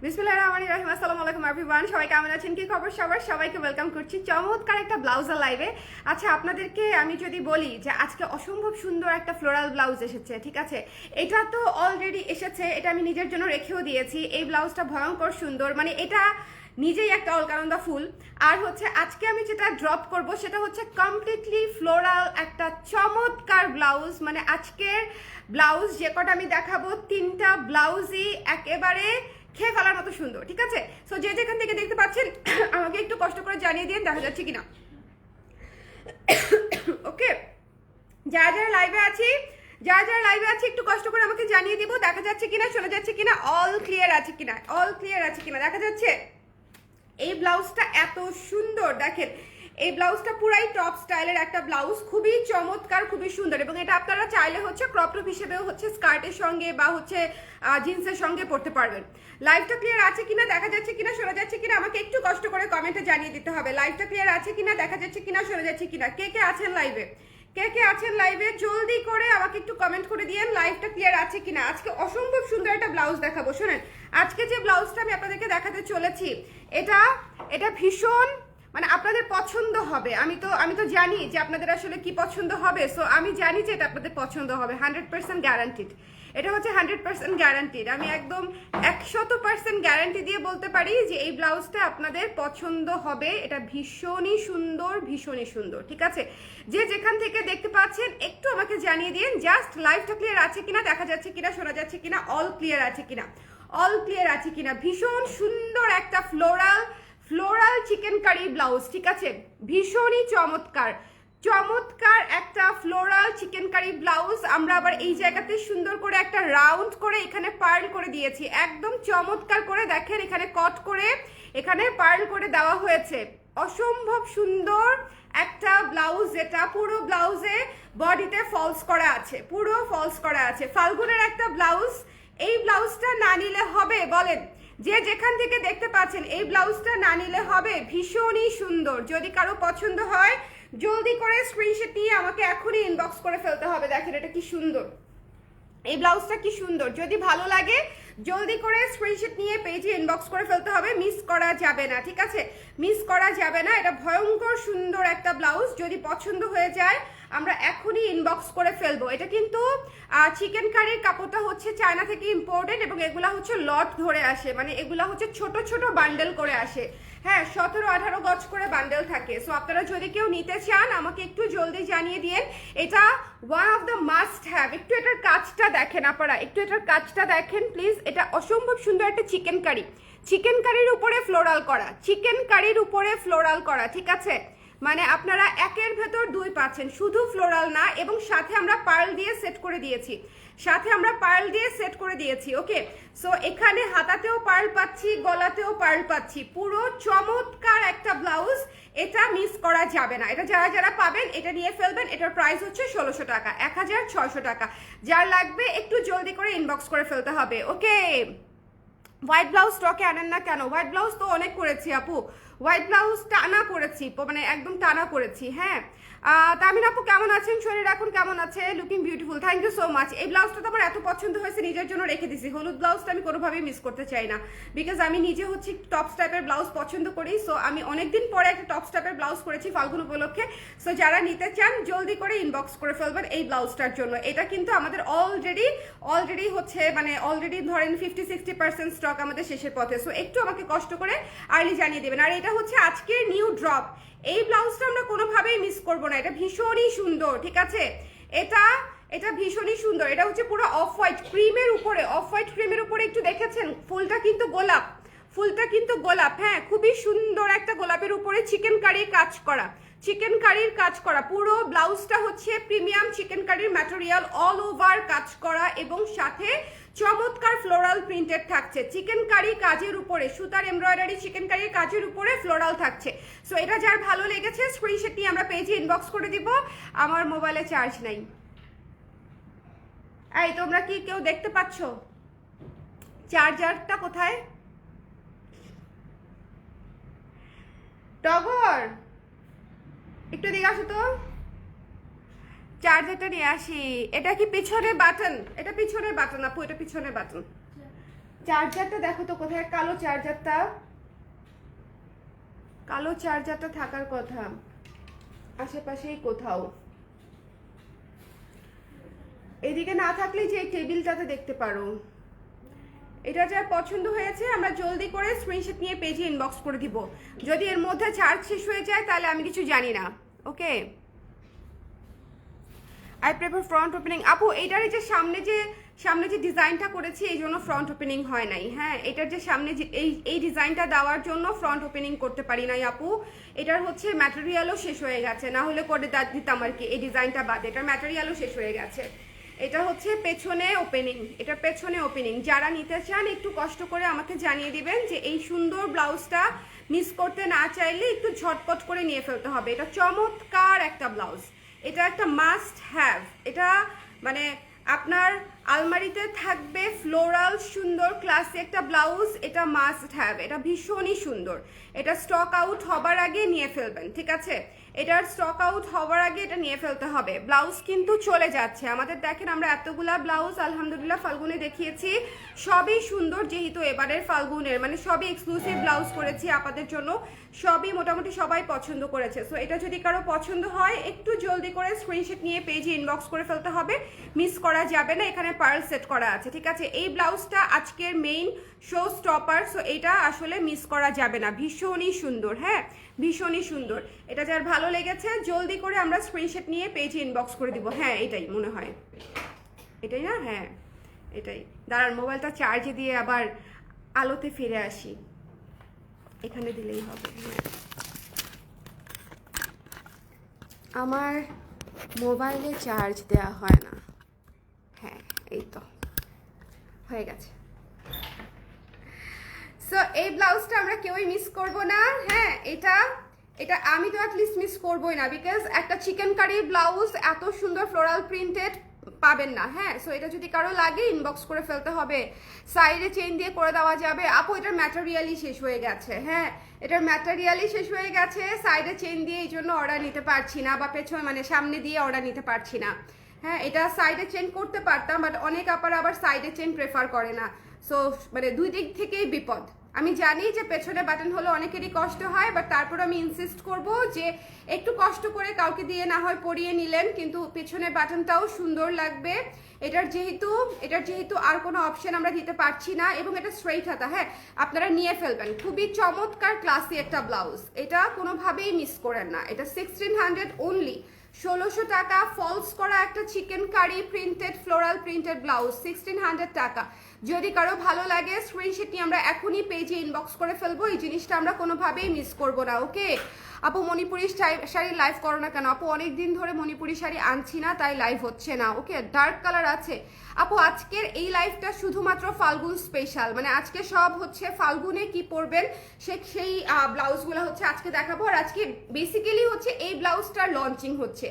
বিসমিল্লাহির রহমানির রহিম। আসসালামু আলাইকুম এভরিওয়ান, সবাই কেমন আছেন, কি খবর সবার? সবাইকে ওয়েলকাম করছি চমৎকার একটা ব্লাউজার লাইভে। আচ্ছা, আপনাদেরকে আমি যদি বলি যে আজকে অসম্ভব সুন্দর একটা ফ্লোরাল ব্লাউজ এসেছে, ঠিক আছে? এটা তো অলরেডি এসেছে, এটা আমি নিজের জন্য রেখেও দিয়েছি। এই ব্লাউজটা ভয়ঙ্কর সুন্দর, মানে এটা নিজেই একটা অলকানন্দা ফুল। আর হচ্ছে আজকে আমি যেটা ড্রপ করব সেটা হচ্ছে কমপ্লিটলি ফ্লোরাল একটা চমৎকার ব্লাউজ। মানে আজকের ব্লাউজ যে কটা আমি দেখাবো, তিনটা ব্লাউজই একেবারে খেয়ে ফেলার মতো সুন্দর, ঠিক আছে? সো যে যেখান থেকে দেখতে পাচ্ছেন আমাকে একটু কষ্ট করে জানিয়ে দিন দেখা যাচ্ছে কিনা। ওকে, যারা লাইভে আছি একটু কষ্ট করে আমাকে জানিয়ে দিব দেখা যাচ্ছে কিনা, শোনা যাচ্ছে কিনা, অল ক্লিয়ার আছে কিনা, দেখা যাচ্ছে। এই ব্লাউজটা এত সুন্দর, দেখেন এই ব্লাউজটা পুরাই টপ স্টাইলের একটা ব্লাউজ, খুবই চমৎকার, খুবই সুন্দর। এবং এটা আপনারা চাইলে হচ্ছে ক্রপ টপ হিসেবেও হচ্ছে স্কার্টের সঙ্গে বা হচ্ছে জিন্সের সঙ্গে পরতে পারবেন। লাইভটা ক্লিয়ার আছে কিনা, দেখা যাচ্ছে কিনা, শোনা যাচ্ছে কিনা, আমাকে একটু কষ্ট করে কমেন্টে জানিয়ে দিতে হবে। লাইভটা ক্লিয়ার আছে কিনা, দেখা যাচ্ছে কিনা, শোনা যাচ্ছে কিনা। কে কে আছেন লাইভে জলদি করে আমাকে একটু কমেন্ট করে দিয়েন লাইভটা ক্লিয়ার আছে কিনা। আজকে অসম্ভব সুন্দর একটা ব্লাউজ দেখাবো। শোনেন, আজকে যে ব্লাউজটা আমি আপনাদেরকে দেখাতে চলেছি এটা ভীষণ মানে আপনাদের পছন্দ হবে। আমি তো জানি যে আপনাদের আসলে কি পছন্দ হবে। সো আমি জানি যে এটা আপনাদের পছন্দ হবে, 100% গ্যারান্টিড। এটা হচ্ছে 100% গ্যারান্টিড। আমি একদম 100% গ্যারান্টি দিয়ে বলতে পারি যে এই ব্লাউজটা আপনাদের পছন্দ হবে। এটা ভীষণই সুন্দর, ঠিক আছে? যে যেখান থেকে দেখতে পাচ্ছেন একটু আমাকে জানিয়ে দিন জাস্ট লাইভটা ক্লিয়ার আছে কিনা, দেখা যাচ্ছে কিনা, শোনা যাচ্ছে কিনা, অল ক্লিয়ার আছে কিনা। ভীষণ সুন্দর একটা ফ্লোরাল চিকেন কারি ব্লাউজ, ঠিক আছে? ভীষণই চমৎকার একটা ফ্লোরাল চিকেন কারি ব্লাউজ। আমরা আবার এই জায়গাতে সুন্দর করে একটা রাউন্ড করে এখানে পার্ল করে দিয়েছি, একদম চমৎকার করে। দেখেন এখানে কট করে এখানে পার্ল করে দেওয়া হয়েছে। অসম্ভব সুন্দর একটা ব্লাউজ, যেটা পুরো ব্লাউজে বডিতে ফলস করা আছে, ফাল্গুনের একটা ব্লাউজ। এই ব্লাউজটা না নিলে হবে বলেন? যে যেখান থেকে দেখতে পাচ্ছেন এই ব্লাউজটা না নিলে হবে। ভীষণই সুন্দর। যদি কারো পছন্দ হয় জলদি করে স্ক্রিনশট নিয়ে আমাকে এখনই ইনবক্স করে ফেলতে হবে। দেখেন এটা কি সুন্দর, এই ব্লাউজটা কি সুন্দর। যদি ভালো লাগে জলদি করে স্ক্রিনশট নিয়ে পেজে ইনবক্স করে ফেলতে হবে, মিস করা যাবে না, ঠিক আছে? মিস করা যাবে না। এটা ভয়ঙ্কর সুন্দর একটা ব্লাউজ। যদি পছন্দ হয়ে যায় আমরা এখনই ইনবক্স করে ফেলবো। এটা কিন্তু চিকেন কারির কাপড়টা হচ্ছে চায়না থেকে ইম্পোর্টেড এবং এগুলা হচ্ছে লট ধরে আসে, মানে এগুলা হচ্ছে ছোট বান্ডেল করে আসে। হ্যাঁ, 17-18 গজ করে বান্ডেল থাকে। সো আপনারা যদি কেউ নিতে চান আমাকে একটু জলদি জানিয়ে দিন। এটা one of the must have. একটু এটার কাজটা দেখেন আপনারা, প্লিজ। এটা অসম্ভব সুন্দর একটা চিকেন কারির উপরে ফ্লোরাল করা, ঠিক আছে? মানে আপনারা একের ভেতর দুই পাচ্ছেন, শুধু ফ্লোরাল না, এবং সাথে আমরা পার্ল দিয়ে সেট করে দিয়েছি, ওকে? সো এখানে হাতাতেও পার্ল পাচ্ছি, গলাতেও পার্ল পাচ্ছি, পুরো চমৎকার একটা ব্লাউজ। এটা মিস করা যাবে না। এটা যারা পাবেন এটা নিয়ে ফেলবেন। এটার প্রাইস হচ্ছে 1600 টাকা, 1600 টাকা। যার লাগবে একটু জলদি করে ইনবক্স করে ফেলতে হবে, ওকে? হোয়াইট ব্লাউজ স্টকে আনেন না কেন? হোয়াইট ব্লাউজ তো অনেক করেছি আপু, হোয়াইট ব্লাউজ টানা করেছি, মানে একদম টানা করেছি। হ্যাঁ, তামিন আপু কেমন আছেন? শরীর এখন কেমন আছে? Looking beautiful, thank you so much. এই ব্লাউজটা তো আমার এত পছন্দ হয়েছে, নিজের জন্য রেখে দিছি। হলুদ ব্লাউজটা আমি কোনোভাবেই মিস করতে চাই না, বিকজ আমি নিজে হচ্ছে টপস টাইপের ব্লাউজ পছন্দ করি। সো আমি অনেকদিন পরে একটা টপস টাইপের ব্লাউজ করেছি ফাল্গুন উপলক্ষে। সো যারা নিতে চান জলদি করে ইনবক্স করে ফেলবেন এই ব্লাউজটার জন্য। এটা কিন্তু আমাদের অলরেডি হচ্ছে মানে অলরেডি ধরেন 50-60% স্টক আমাদের শেষের পথে। সো একটু আমাকে কষ্ট করে আর্লি জানিয়ে দেবেন। আর এটা হচ্ছে আজকের নিউ ড্রপ। এই ব্লাউজটা আমরা কোনোভাবেই মিস করবো না। এটা ভীষণই সুন্দর, ঠিক আছে? এটা ভীষণই সুন্দর। এটা হচ্ছে পুরো অফ হোয়াইট ক্রিমের উপরে একটু দেখেছেন ফুলটা কিন্তু গোলাপ, হ্যাঁ, খুবই সুন্দর একটা গোলাপের উপরে চিকেন কারির কাজ করা। পুরো ব্লাউজটা হচ্ছে প্রিমিয়াম চিকেন কারির ম্যাটেরিয়াল, অল ওভার কাজ করা, এবং সাথে চমৎকার ফ্লোরাল প্রিন্টেড থাকছে। চিকেন কারি কাজের উপরে সুতার এমব্রয়ডারি, চিকেন কারির কাজের উপরে ফ্লোরাল থাকছে। সো এটা যার ভালো লেগেছে স্ক্রিনশট নিয়ে আমরা পেজে ইনবক্স করে দিব। আমার মোবাইলে চার্জ নাই। এই তোমরা কি কেউ দেখতে পাচ্ছ চার্জারটা কোথায়? টগর একটু দিকে আসো তো, চার্জারটা নিয়ে আসি। এটা কি পিছনে বাটন? এটা পিছনের বাটন আপু, এটা পিছনের বাটন। চার্জারটা দেখো তো কোথায়, কালো চার্জারটা, কালো চার্জারটা থাকার কথা আশেপাশেই কোথাও। এদিকে না থাকলে যে টেবিলটাতে দেখতে পারো। এটা যার পছন্দ হয়েছে আমরা জলদি করে স্ক্রিনশট নিয়ে পেজে ইনবক্স করে দিব। যদি এর মধ্যে চার্জ শেষ হয়ে যায় তাহলে আমি কিছু জানি না। ওকে, আই প্রেফার ফ্রন্ট ওপেনিং। আপু এটার যে সামনে যে ডিজাইনটা করেছি এই জন্য ফ্রন্ট ওপেনিং হয় নাই। হ্যাঁ, এটার যে সামনে যে এই ডিজাইনটা দেওয়ার জন্য ফ্রন্ট ওপেনিং করতে পারি নাই আপু। এটার হচ্ছে ম্যাটেরিয়ালও শেষ হয়ে গেছে, না হলে করে দিতাম আর কি। এই ডিজাইনটা বাদে এটার ম্যাটেরিয়ালও শেষ হয়ে গেছে। এটা হচ্ছে পেছনে ওপেনিং, এটা পেছনে ওপেনিং। যারা নিতে চান একটু কষ্ট করে আমাকে জানিয়ে দিবেন যে এই সুন্দর ব্লাউজটা মিস করতে না চাইলে একটু ঝটপট করে নিয়ে ফেলতে হবে। এটা চমৎকার একটা ব্লাউজ, এটা একটা মাস্ট হ্যাভ। এটা মানে আপনার আলমারিতে থাকবে ফ্লোরাল সুন্দর ক্লাসি একটা ব্লাউজ, এটা মাস্ট হ্যাভ। এটা ভীষণই সুন্দর। এটা স্টক আউট হবার আগে নিয়ে ফেলবেন, ঠিক আছে? এটার স্টক আউট হওয়ার আগে এটা নিয়ে ফেলতে হবে। ব্লাউজ কিন্তু চলে যাচ্ছে আমাদের। দেখেন আমরা এতগুলা ব্লাউজ আলহামদুলিল্লাহ ফাল্গুনে দেখিয়েছি, সবই সুন্দর। যেহেতু এবারের ফাল্গুনের মানে সবই এক্সক্লুসিভ ব্লাউজ করেছি আপনাদের জন্য, সবই মোটামুটি সবাই পছন্দ করেছে। সো এটা যদি কারো পছন্দ হয় একটু জলদি করে স্ক্রিনশট নিয়ে পেজে ইনবক্স করে ফেলতে হবে, মিস করা যাবে না। এখানে পার্ল সেট করা আছে, ঠিক আছে? এই ব্লাউজটা আজকের মেইন শো স্টপার, সো এটা আসলে মিস করা যাবে না। ভীষণই সুন্দর, হ্যাঁ ভীষণই সুন্দর। এটা যার ভালো লেগেছে জলদি করে আমরা স্ক্রিনশট নিয়ে পেজে ইনবক্স করে দিব। হ্যাঁ এটাই মনে হয়, এটাই না? হ্যাঁ এটাই। দাঁড়ান মোবাইলটা চার্জে দিয়ে আবার আলোতে ফিরে আসি, এখানে দিলেই হবে। আমার মোবাইলে চার্জ দেওয়া হয় না। হ্যাঁ এই তো হয়ে গেছে। সো এই ব্লাউজটা আমরা কেউই মিস করব না। হ্যাঁ এটা আমি তো অ্যাটলিস্ট মিস করবোই না, বিকজ একটা চিকেন কারি ব্লাউজ এত সুন্দর ফ্লোরাল প্রিন্টেড পাবেন না। হ্যাঁ, সো এটা যদি কারো লাগে ইনবক্স করে ফেলতে হবে। সাইডে চেইন দিয়ে করে দেওয়া যাবে। আপু এটার ম্যাটেরিয়ালই শেষ হয়ে গেছে। হ্যাঁ এটার ম্যাটেরিয়ালই শেষ হয়ে গেছে, সাইডে চেইন দিয়ে এই জন্য অর্ডার নিতে পারছি না, বা পেছনে মানে সামনে দিয়ে অর্ডার নিতে পারছি না। হ্যাঁ এটা সাইডে চেইন করতে পারতাম, বাট অনেক আপারা আবার সাইডে চেইন প্রেফার করে না। সো মানে দুই দিক থেকেই বিপদ। আমি জানি যে পেছনে বাটন হলো অনেকেরই কষ্ট হয়, বাট তারপর আমি ইনসিস্ট করব যে একটু কষ্ট করে কাউকে দিয়ে না হয় পরিয়ে নিলেন, কিন্তু পেছনে বাটনটাও সুন্দর লাগবে। এটার যেহেতু আর কোনো অপশন আমরা দিতে পারছি না, এবং এটা স্ট্রেইট হাতা। হ্যাঁ আপনারা নিয়ে ফেলবেন, খুবই চমৎকার ক্লাসি একটা ব্লাউজ, এটা কোনোভাবেই মিস করেন না। এটা 1600 অনলি, 1600 টাকা। ফলস করা একটা chikankari printed floral printed blouse 1600 টাকা। যদি কারো ভালো লাগে স্ক্রিনশট নিয়ে আমরা এখনই পেজে ইনবক্স করে ফেলবো। এই জিনিসটা আমরা কোনোভাবেই মিস করবো না। ওকে আপু মণিপুরি শাড়ি লাইভ করো না কেন? আপু অনেকদিন ধরে মণিপুরি শাড়ি আনছি না, তাই লাইভ হচ্ছে না। ওকে ডার্ক কালার আছে আপু। আজকের এই লাইভটা শুধুমাত্র ফাল্গুন স্পেশাল, মানে আজকে সব হচ্ছে ফাল্গুনে কি পরবেন সেই ব্লাউজগুলো হচ্ছে আজকে দেখাবো। আর আজকে বেসিক্যালি হচ্ছে এই ব্লাউজটার লঞ্চিং হচ্ছে,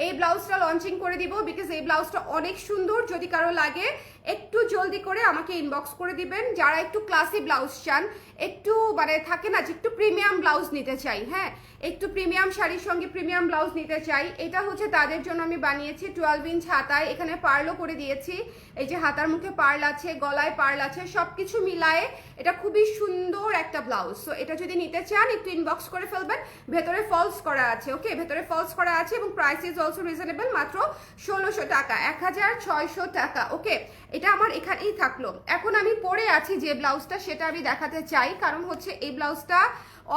এই ব্লাউজটা লঞ্চিং করে দিব, বিকজ এই ব্লাউজটা অনেক সুন্দর। যদি কারো লাগে একটু জলদি করে আমাকে ইনবক্স করে দিবেন। যারা একটু ক্লাসি ব্লাউজ চান, একটু মানে থাকে না যে একটু প্রিমিয়াম ব্লাউজ নিতে চাই, হ্যাঁ একটু প্রিমিয়াম শাড়ির সঙ্গে প্রিমিয়াম ব্লাউজ নিতে চাই, এটা হচ্ছে তাদের জন্য আমি বানিয়েছি। 12 ইঞ্চ হাতায়, এখানে পার্লও করে দিয়েছি। এই যে হাতার মুখে পার্ল আছে, গলায় পার্ল আছে, সবকিছু মিলায়ে এটা খুবই সুন্দর একটা ব্লাউজ। সো এটা যদি নিতে চান একটু ইনবক্স করে ফেলবেন। ভেতরে ফলস করা আছে, ওকে ভেতরে ফলস করা আছে, এবং প্রাইস ইজ অলসো রিজনেবল, মাত্র 1600 টাকা, 1600 টাকা। ওকে এটা আমার এখানেই থাকলো। এখন আমি পরে আছি যে ব্লাউজটা, সেটা আমি দেখাতে চাই, কারণ হচ্ছে এই ব্লাউজটা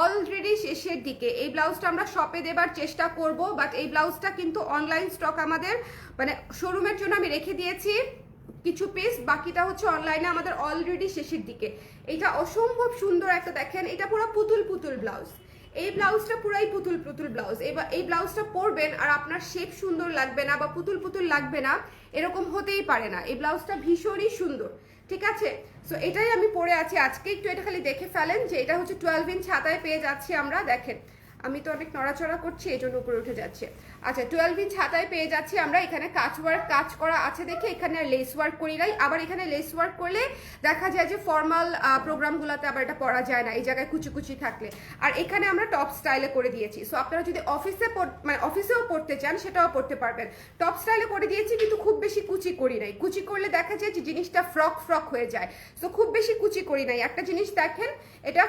অলরেডি শেষের দিকে। এই ব্লাউজটা আমরা শপে দেবার চেষ্টা করব, বাট এই ব্লাউজটা কিন্তু অনলাইন স্টক আমাদের মানে শোরুমের জন্য আমি রেখে দিয়েছি কিছু পিস, বাকিটা হচ্ছে অনলাইনে আমাদের অলরেডি শেষের দিকে। এটা অসম্ভব সুন্দর একটা, দেখেন এটা পুরো পুতুল পুতুল ব্লাউজ। এই ব্লাউজটা পুরাই পুতুল পুতুল ব্লাউজ। এবার এই ব্লাউজটা পরবেন আর আপনার শেপ সুন্দর লাগবে না বা পুতুল পুতুল লাগবে না, এরকম হতেই পারে না। এই ব্লাউজটা ভীষণই সুন্দর, ঠিক আছে? সো এটাই আমি পরে আছি আজকে। একটু এটা খালি দেখে ফেলেন যে এটা হচ্ছে 12 ইঞ্চ হাতায় পেয়ে যাচ্ছি আমরা। দেখেন আমি তো অনেক নড়াচড়া করছি, এই জন্য উপরে উঠে যাচ্ছে। আচ্ছা 12 ইঞ্চ হাতায় পেয়ে যাচ্ছি আমরা। এখানে কাজ করা আছে দেখে এখানে লেস ওয়ার্ক করি নাই। আবার এখানে লেস ওয়ার্ক করলে দেখা যায় যে ফর্মাল প্রোগ্রামগুলোতে আবার এটা পরা যায় না, এই জায়গায় কুচি কুচি থাকলে। আর এখানে আমরা টপ স্টাইলে করে দিয়েছি। সো আপনারা যদি অফিসেও পড়তে চান সেটাও পড়তে পারবেন। টপ স্টাইলে করে দিয়েছি, কিন্তু খুব বেশি কুচি করি নাই। কুচি করলে দেখা যায় যে জিনিসটা ফ্রক হয়ে যায়। সো খুব বেশি কুচি করি নাই। একটা জিনিস দেখেন, এটা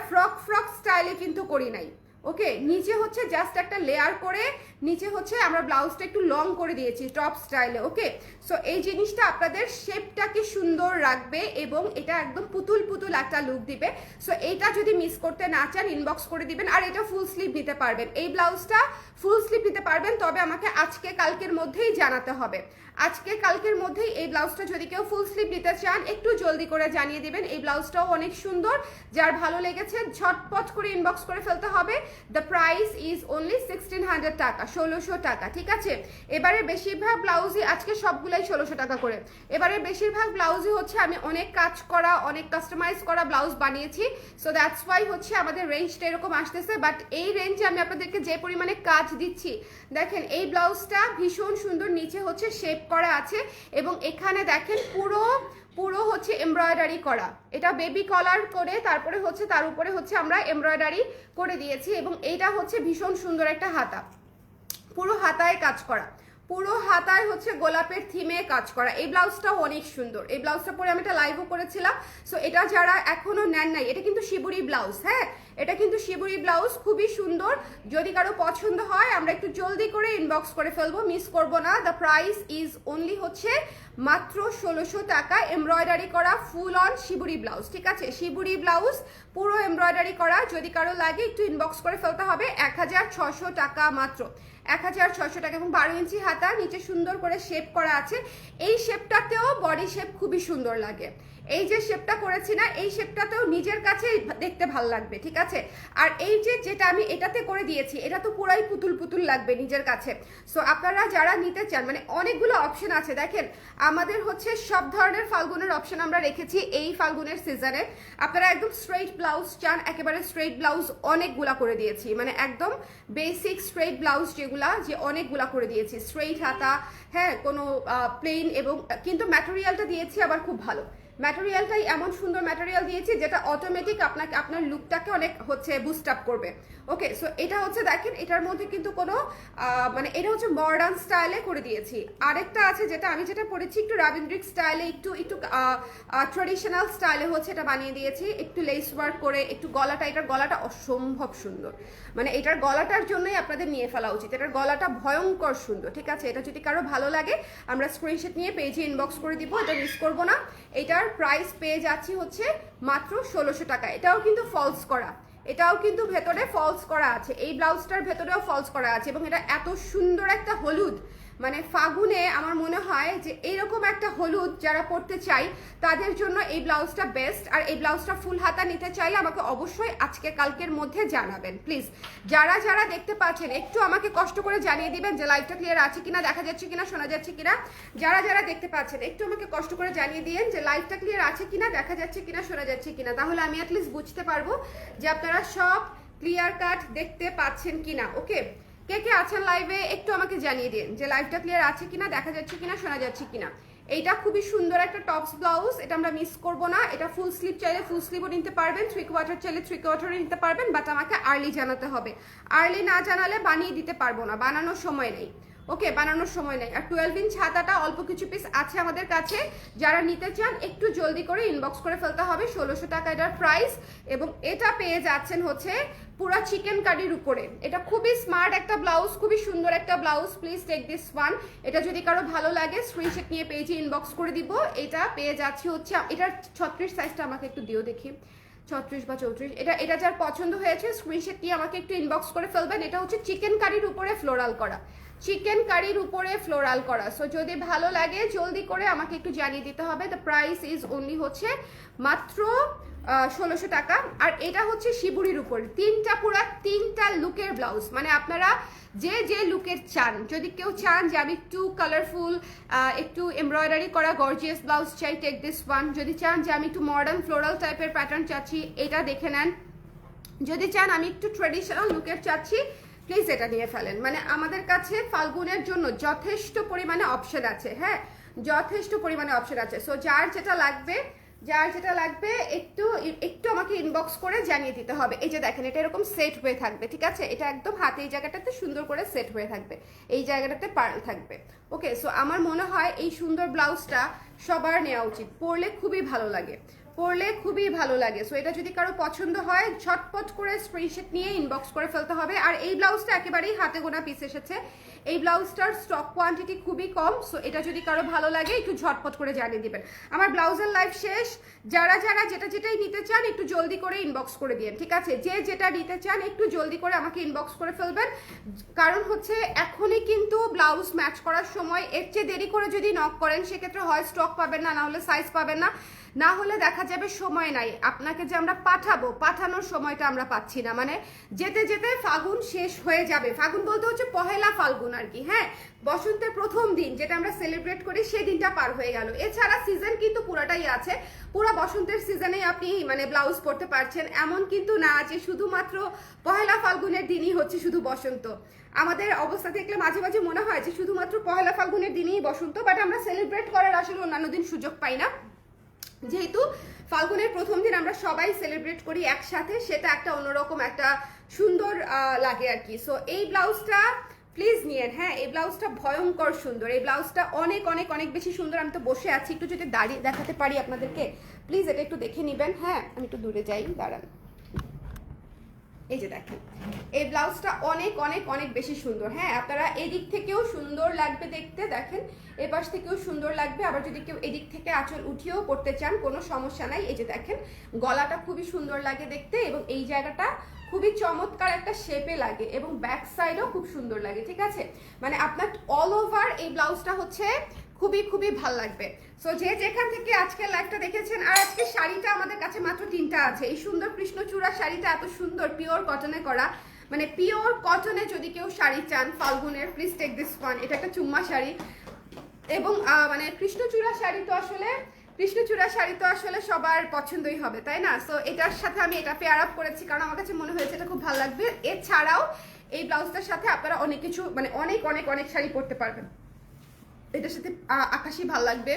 ফ্রক স্টাইলে কিন্তু করি নাই। ওকে, নিচে হচ্ছে জাস্ট একটা লেয়ার করে নিচে হচ্ছে আমরা ব্লাউজটা একটু লং করে দিয়েছি টপ স্টাইলে। ওকে, সো এই জিনিসটা আপনাদের শেপটাকে সুন্দর রাখবে এবং এটা একদম পুতুল একটা লুক দিবে। সো এইটা যদি মিস করতে না চান ইনবক্স করে দিবেন। আর এটা ফুল স্লিভ নিতে পারবেন, এই ব্লাউজটা ফুল স্লিভ নিতে পারবেন, তবে আমাকে আজকে কালকের মধ্যেই জানাতে হবে। আজকে কালকের মধ্যেই এই ব্লাউজটা যদি কেউ ফুল স্লিভ নিতে চান একটু জলদি করে জানিয়ে দিবেন। এই ব্লাউজটাও অনেক সুন্দর, যার ভালো লেগেছে ঝটপট করে ইনবক্স করে ফেলতে হবে। দ্য প্রাইস ইজ অনলি 1600 টাকা, 1600 টাকা। ঠিক আছে, এবারে বেশিরভাগ ব্লাউজই আজকে সবগুলাই 1600 টাকা করে। এবারে বেশিরভাগ ব্লাউজই হচ্ছে আমি অনেক কাজ করা, অনেক কাস্টমাইজ করা ব্লাউজ বানিয়েছি। সো দ্যাটস ওয়াই হচ্ছে আমাদের রেঞ্জটা এরকম আসতেছে। বাট এই রেঞ্জে আমি আপনাদেরকে যে পরিমাণে কাজ দিচ্ছি, দেখেন এই ব্লাউজটা ভীষণ সুন্দর, নিচে হচ্ছে শেপ করা আছে এবং এখানে দেখেন পুরো হচ্ছে এমব্রয়ডারি করা। এটা বেবি কলার করে তারপরে হচ্ছে তার উপরে হচ্ছে আমরা এমব্রয়ডারি করে দিয়েছি এবং এইটা হচ্ছে ভীষণ সুন্দর একটা হাতা, পুরো হাতায় কাজ করা, পুরো হাতায় হচ্ছে গোলাপের থিমে কাজ করা। এই ব্লাউজটাও অনেক সুন্দর। এই ব্লাউজটা পরে আমি একটা লাইভও করেছিলাম। সো এটা যারা এখনো নেন নাই, এটা কিন্তু শিবুরি ব্লাউজ। হ্যাঁ, এটা কিন্তু শিবুরি ব্লাউজ, খুবই সুন্দর। যদি কারো পছন্দ হয় আমরা একটু জলদি করে ইনবক্স করে ফেলবো, মিস করবো না। দ্য প্রাইস ইজ অনলি হচ্ছে মাত্র 1600 টাকা, এমব্রয়ডারি করা ফুল অন শিবুরি ব্লাউজ। ঠিক আছে, শিবুরি ব্লাউজ পুরো এমব্রয়ডারি করা। যদি কারো লাগে একটু ইনবক্স করে ফেলতে হবে। 1600 টাকা মাত্র, 1600 টাকা। এবং 12 ইঞ্চি হাতা, নিচে সুন্দর করে শেপ করা আছে। এই শেপটাতেও বডি শেপ খুবই সুন্দর লাগে। এই যে শেপটা করেছি না, এই শেপটাতেও নিজের কাছে দেখতে ভালো লাগবে। ঠিক আছে, আর এই যে যেটা আমি এটাতে করে দিয়েছি, এটা তো পুরাই পুতুল লাগবে নিজের কাছে। সো আপনারা যারা নিতে চান, মানে অনেকগুলো অপশন আছে। দেখেন আমাদের হচ্ছে সব ধরনের ফাল্গুনের অপশন আমরা রেখেছি এই ফাল্গুনের সিজনে। আপনারা একদম স্ট্রেইট ব্লাউজ চান, একেবারে স্ট্রেইট ব্লাউজ অনেকগুলা করে দিয়েছি, মানে একদম বেসিক স্ট্রেইট ব্লাউজ যেগুলা, যে অনেকগুলা করে দিয়েছি। স্ট্রেইট হাতা, হ্যাঁ, কোনো প্লেন, এবং কিন্তু ম্যাটেরিয়ালটা দিয়েছি আবার খুব ভালো। ম্যাটেরিয়ালটাই এমন সুন্দর ম্যাটেরিয়াল দিয়েছি যেটা অটোমেটিক আপনার লুকটাকে অনেক হচ্ছে বুস্ট আপ করবে। ওকে, সো এটা হচ্ছে দেখেন, এটার মধ্যে কিন্তু কোনো মানে এটা হচ্ছে মডার্ন স্টাইলে করে দিয়েছি। আরেকটা আছে যেটা আমি যেটা পরেছি একটু রাবীন্দ্রিক স্টাইলে, একটু ট্রেডিশনাল স্টাইলে হচ্ছে এটা বানিয়ে দিয়েছি, একটু লেস ওয়ার্ক করে। একটু গলাটা, এটার গলাটা অসম্ভব সুন্দর, মানে এটার গলাটার জন্যই আপনাদের নিয়ে ফেলা উচিত। এটার গলাটা ভয়ঙ্কর সুন্দর। ঠিক আছে, এটা যদি কারো ভালো লাগে আমরা স্ক্রিনশট নিয়ে পেজে ইনবক্স করে দিব, এটা মিস করবো না। এটার প্রাইস পেয়ে যাচ্ছি হচ্ছে মাত্র 1600 টাকা। এটাও কিন্তু ফলস করা, এটাও কিন্তু ভেতরে ফলস করা আছে। এই ব্লাউজটার ভেতরেও ফলস করা আছে এবং এটা এত সুন্দর একটা হলুদ, মানে ফাগুনে আমার মনে হয় যে এইরকম একটা হলুদ যারা পরতে চাই তাদের জন্য এই ব্লাউজটা বেস্ট। আর এই ব্লাউজটা ফুল হাতা নিতে চাইলে আমাকে অবশ্যই আজকে কালকের মধ্যে জানাবেন প্লিজ। যারা দেখতে পাচ্ছেন একটু আমাকে কষ্ট করে জানিয়ে দিবেন যে লাইভটা ক্লিয়ার আছে কিনা, দেখা যাচ্ছে কিনা, শোনা যাচ্ছে কিনা। যারা দেখতে পাচ্ছেন একটু আমাকে কষ্ট করে জানিয়ে দিয়েন যে লাইভটা ক্লিয়ার আছে কিনা, দেখা যাচ্ছে কিনা, শোনা যাচ্ছে কিনা। তাহলে আমি অ্যাটলিস্ট বুঝতে পারবো যে আপনারা সব ক্লিয়ার কাট দেখতে পাচ্ছেন কিনা। ওকে, কে আছেন লাইভে একটু আমাকে জানিয়ে দিন যে লাইভটা ক্লিয়ার আছে কিনা, দেখা যাচ্ছে কিনা, শোনা যাচ্ছে কিনা। এইটা খুবই সুন্দর একটা টপস ব্লাউজ, এটা আমরা মিস করব না। এটা ফুল স্লিভ চাইলে ফুল স্লিভও নিতে পারবেন, 3/4 চাইলে 3/4 নিতে পারবেন, বাট আমাকে আর্লি জানাতে হবে। আর্লি না জানালে বানিয়ে দিতে পারবো না, বানানোর সময় নেই। ওকে, বানানোর সময় নেই। আর 12 ইঞ্চ হাতাটা অল্প কিছু পিস আছে আমাদের কাছে, যারা নিতে চান একটু জলদি করে ইনবক্স করে ফেলতে হবে। 1600 টাকা এটার প্রাইস এবং এটা পেয়ে যাচ্ছেন হচ্ছে পুরো চিকেন কারির উপরে। এটা খুবই স্মার্ট একটা ব্লাউজ, খুবই সুন্দর একটা blouse. Please take this one. এটা যদি কারো ভালো লাগে স্ক্রিনশট নিয়ে পেজে ইনবক্স করে দিব। এটা পেয়ে যাচ্ছি হচ্ছে, এটার 36 সাইজটা আমাকে একটু দিও দেখি, 36 বা 34। এটা যার পছন্দ হয়েছে স্ক্রিনশট নিয়ে আমাকে একটু ইনবক্স করে ফেলবেন। এটা হচ্ছে চিকেন কারির উপরে ফ্লোরাল করা, চিকেন কারির উপরে ফ্লোরাল করা। সো যদি ভালো লাগে জলদি করে আমাকে একটু জানিয়ে দিতে হবে। দ্য প্রাইস ইজ অনলি হচ্ছে মাত্র 1600 টাকা। আর এটা হচ্ছে শিবুরির উপর তিনটা লুকের ব্লাউজ, মানে আপনারা যে লুকের চান। যদি কেউ চান যে আমি একটু কালারফুল, একটু এমব্রয়ডারি করা গর্জিয়াস ব্লাউজ চাই, টেক দিস ওয়ান। যদি চান যে আমি একটু মডার্ন ফ্লোরাল টাইপের প্যাটার্ন চাচ্ছি, এটা দেখে নেন। যদি চান আমি একটু ট্রেডিশনাল লুকের চাচ্ছি, প্লিজ এটা নিয়ে ফেলেন। মানে আমাদের কাছে ফাল্গুনের জন্য যথেষ্ট পরিমাণে অপশন আছে, হ্যাঁ যথেষ্ট পরিমাণে অপশন আছে। সো যার যেটা লাগবে একটু একটু আমাকে ইনবক্স করে জানিয়ে দিতে হবে। এই যে দেখেন এটা এরকম সেট হয়ে থাকবে, ঠিক আছে, এটা একদম হাতে এই জায়গাটাতে সুন্দর করে সেট হয়ে থাকবে, এই জায়গাটাতে পার্ল থাকবে। ওকে, সো আমার মনে হয় এই সুন্দর ব্লাউজটা সবার নেওয়া উচিত, পরলে খুবই ভালো লাগে, পরলে খুবই ভালো লাগে। সো এটা যদি কারো পছন্দ হয় ঝটপট করে স্ক্রিনশট নিয়ে ইনবক্স করে ফেলতে হবে। আর এই ব্লাউজটা একেবারেই হাতে গোনা পিস এসেছে, এই ব্লাউজটার স্টক কোয়ান্টিটি খুবই কম। সো এটা যদি কারো ভালো লাগে একটু ঝটপট করে জানিয়ে দিবেন। আমার ব্লাউজের লাইফ শেষ, যারা যেটাই নিতে চান একটু জলদি করে ইনবক্স করে দিন, ঠিক আছে, যেটা নিতে চান একটু জলদি করে আমাকে ইনবক্স করে ফেলবেন। কারণ হচ্ছে এখনই কিন্তু ব্লাউজ ম্যাচ করার সময়, এর চেয়ে দেরি করে যদি নক করেন সেক্ষেত্রে হয় স্টক পাবেন না, না হলে সাইজ পাবেন না, না হলে দেখা যাবে সময় নাই আপনাকে যে আমরা পাঠানোর সময়টা আমরা পাচ্ছি না। মানে যেতে যেতে ফাল্গুন শেষ হয়ে যাবে, ফাল্গুন বলতে হচ্ছে পহেলা ফাল্গুন আর কি, হ্যাঁ বসন্তের প্রথম দিন যেটা আমরা সেলিব্রেট করি সেই দিনটা পার হয়ে গেল। এছাড়া সিজন কিন্তু পুরাটাই আছে, পুরো বসন্তের সিজনে আপনি মানে ব্লাউজ পরতে পারছেন, এমন কিন্তু না যে শুধুমাত্র পহেলা ফাল্গুনের দিনই হচ্ছে শুধু বসন্ত। আমাদের অবস্থা দেখলে মাঝে মাঝে মনে হয় যে শুধুমাত্র পহেলা ফাল্গুনের দিনই বসন্ত, বাট আমরা সেলিব্রেট করার আসলে অন্যান্য দিন সুযোগ পাই না। যেহেতু ফাল্গুনের প্রথম দিন আমরা সবাই সেলিব্রেট করি একসাথে, সেটা একটা অন্যরকম একটা সুন্দর লাগে আর কি। সো এই ব্লাউজটা প্লিজ নিয়েন, হ্যাঁ এই ব্লাউজটা ভয়ঙ্কর সুন্দর, এই ব্লাউজটা অনেক অনেক অনেক বেশি সুন্দর। আমি তো বসে আছি, একটু যদি দাঁড়িয়ে দেখাতে পারি আপনাদেরকে, প্লিজ এটা একটু দেখে নেবেন। হ্যাঁ আমি একটু দূরে যাই, দাঁড়ান। এই যে দেখেন এই ব্লাউজটা অনেক অনেক অনেক বেশি সুন্দর, হ্যাঁ আপনারা এদিক থেকেও সুন্দর লাগবে দেখতে, দেখেন এপাশ থেকেও সুন্দর লাগবে। আবার যদি কেউ এদিক থেকে আঁচল উঠিয়েও পড়তে চান কোনো সমস্যা নাই। এই যে দেখেন গলাটা খুবই সুন্দর লাগে দেখতে, এবং এই জায়গাটা খুবই চমৎকার একটা শেপে লাগে, এবং ব্যাক সাইডও খুব সুন্দর লাগে, ঠিক আছে। মানে আপনার অল ওভার এই ব্লাউজটা হচ্ছে খুবই খুবই ভাল লাগবে। সো যে যেখান থেকে আজকের লাইভটা দেখেছেন, আর আজকে শাড়িটা আমাদের কাছে মাত্র 3টা আছে। এই সুন্দর কৃষ্ণচূড়া শাড়িটা এত সুন্দর পিওর কটনে করা, মানে পিওর কটনে যদি কেউ শাড়ি চান ফাল্গুনের, প্লিজ টেক দিস ওয়ান। এটা একটা চুম্মা শাড়ি, এবং মানে কৃষ্ণচূড়া শাড়ি তো আসলে সবার পছন্দই হবে, তাই না। সো এটার সাথে আমি এটা পেয়ার আপ করেছি কারণ আমার কাছে মনে হয়েছে এটা খুব ভালো লাগবে। এছাড়াও এই ব্লাউজটার সাথে আপনারা অনেক কিছু মানে অনেক অনেক অনেক শাড়ি পরতে পারবেন। এটার সাথে আকাশি ভাল লাগবে,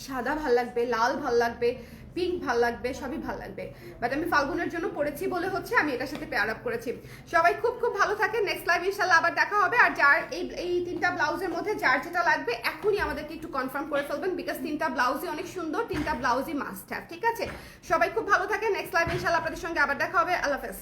সাদা ভাল লাগবে, লাল ভাল লাগবে, পিঙ্ক ভাল লাগবে, সবই ভাল লাগবে। বাট আমি ফাল্গুনের জন্য পড়েছি বলে হচ্ছে আমি এটার সাথে পেয়ার আপ করেছি। সবাই খুব খুব ভালো থাকেন, নেক্সট লাইভ ইনশাল্লাহ আবার দেখা হবে। আর যার এই 3টা ব্লাউজের মধ্যে যার যেটা লাগবে এখনই আমাদেরকে একটু কনফার্ম করে ফেলবেন, বিকজ 3টা ব্লাউজই অনেক সুন্দর, 3টা ব্লাউজই মাস্ট হ্যাভ, ঠিক আছে। সবাই খুব ভালো থাকেন, নেক্সট লাইভ ইনশাল্লাহ আপনাদের সঙ্গে আবার দেখা হবে। আল্লাহ হাফেজ।